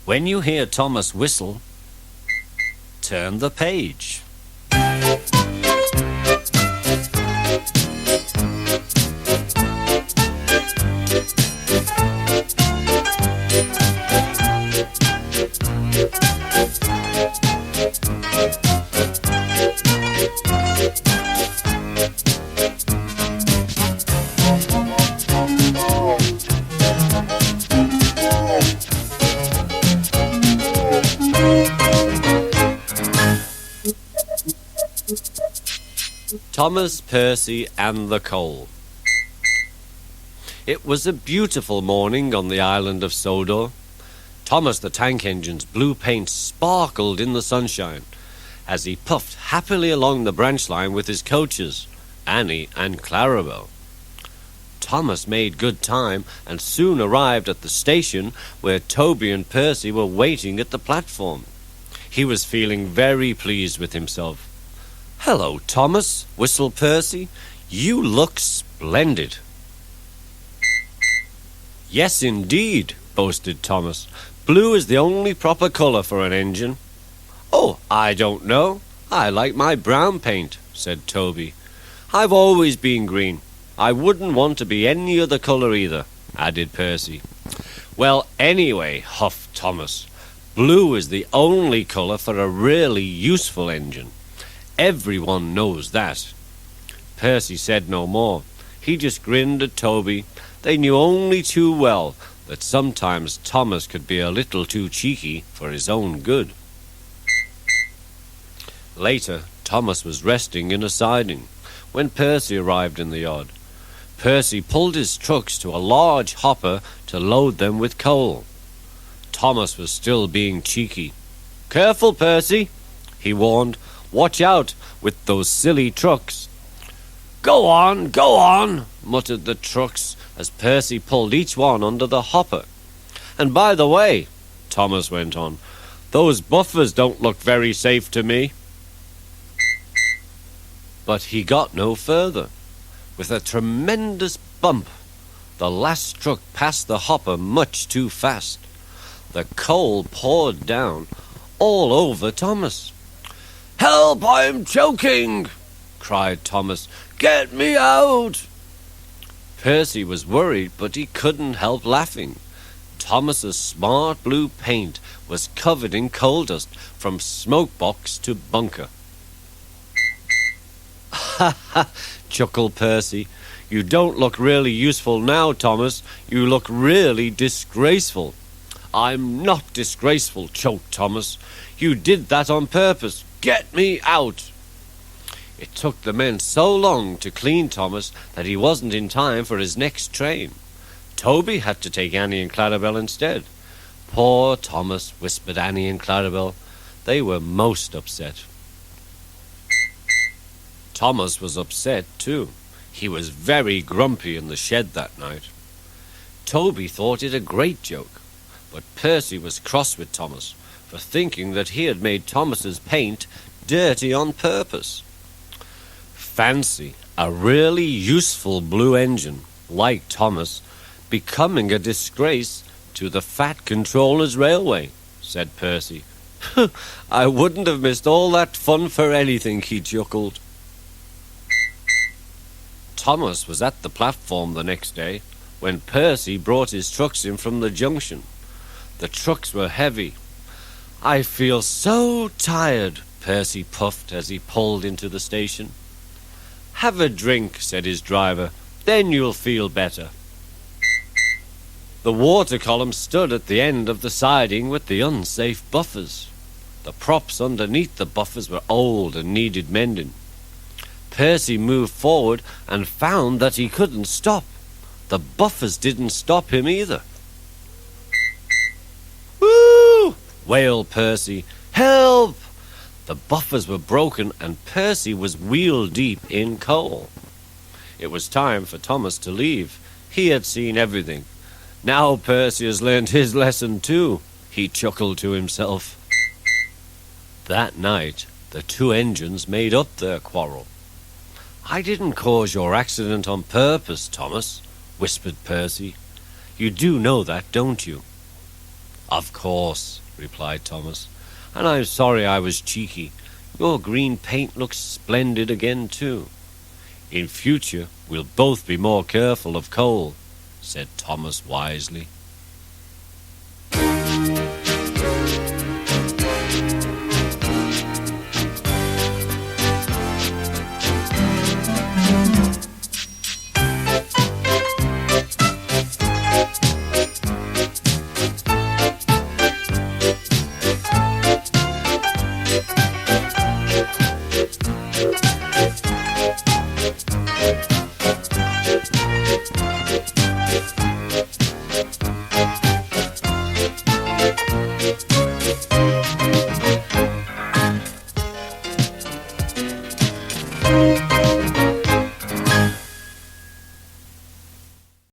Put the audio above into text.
When you hear Thomas whistle, turn the page. Thomas, Percy and the Coal. It was a beautiful morning on the island of Sodor. Thomas the Tank Engine's blue paint sparkled in the sunshine as he puffed happily along the branch line with his coaches, Annie and Clarabel. Thomas made good time and soon arrived at the station where Toby and Percy were waiting at the platform. He was feeling very pleased with himself. "Hello, Thomas," whistled Percy. "You look splendid." "Yes, indeed," boasted Thomas. "Blue is the only proper colour for an engine." "Oh, I don't know. I like my brown paint," said Toby. "I've always been green. I wouldn't want to be any other colour either," added Percy. "Well, anyway," huffed Thomas, "blue is the only colour for a really useful engine. Everyone knows that." Percy said no more. He just grinned at Toby. They knew only too well that sometimes Thomas could be a little too cheeky for his own good. Later, Thomas was resting in a siding when Percy arrived in the yard. Percy pulled his trucks to a large hopper to load them with coal. Thomas was still being cheeky. "Careful, Percy," he warned. "Watch out with those silly trucks." Go on," muttered the trucks as Percy pulled each one under the hopper. "And by the way," Thomas went on, "those buffers don't look very safe to me." But he got no further. With a tremendous bump, the last truck passed the hopper much too fast. The coal poured down all over Thomas. "Help, I'm choking!" cried Thomas. "Get me out!" Percy was worried, but he couldn't help laughing. Thomas's smart blue paint was covered in coal dust from smoke box to bunker. "Ha ha!" chuckled Percy. "You don't look really useful now, Thomas. You look really disgraceful." "I'm not disgraceful," choked Thomas. "You did that on purpose. Get me out!" It took the men so long to clean Thomas that he wasn't in time for his next train. Toby had to take Annie and Clarabel instead. "Poor Thomas," whispered Annie and Clarabel. They were most upset. Thomas was upset too. He was very grumpy in the shed that night. Toby thought it a great joke, but Percy was cross with Thomas for thinking that he had made Thomas's paint dirty on purpose. Fancy a really useful blue engine, like Thomas, becoming a disgrace to the Fat Controller's Railway, said Percy. "I wouldn't have missed all that fun for anything," he chuckled. Thomas was at the platform the next day when Percy brought his trucks in from the junction. The trucks were heavy. "I feel so tired," Percy puffed as he pulled into the station. "Have a drink," said his driver, "then you'll feel better." The water column stood at the end of the siding with the unsafe buffers. The props underneath the buffers were old and needed mending. Percy moved forward and found that he couldn't stop. The buffers didn't stop him either. "Woo!" wailed Percy. "Help!" The buffers were broken and Percy was wheel-deep in coal. It was time for Thomas to leave. He had seen everything. "Now Percy has learned his lesson too," he chuckled to himself. That night, the two engines made up their quarrel. "I didn't cause your accident on purpose, Thomas," whispered Percy. "You do know that, don't you?" Of course, replied Thomas, and I'm sorry I was cheeky. Your green paint looks splendid again, too. In future, we'll both be more careful of coal, said Thomas wisely.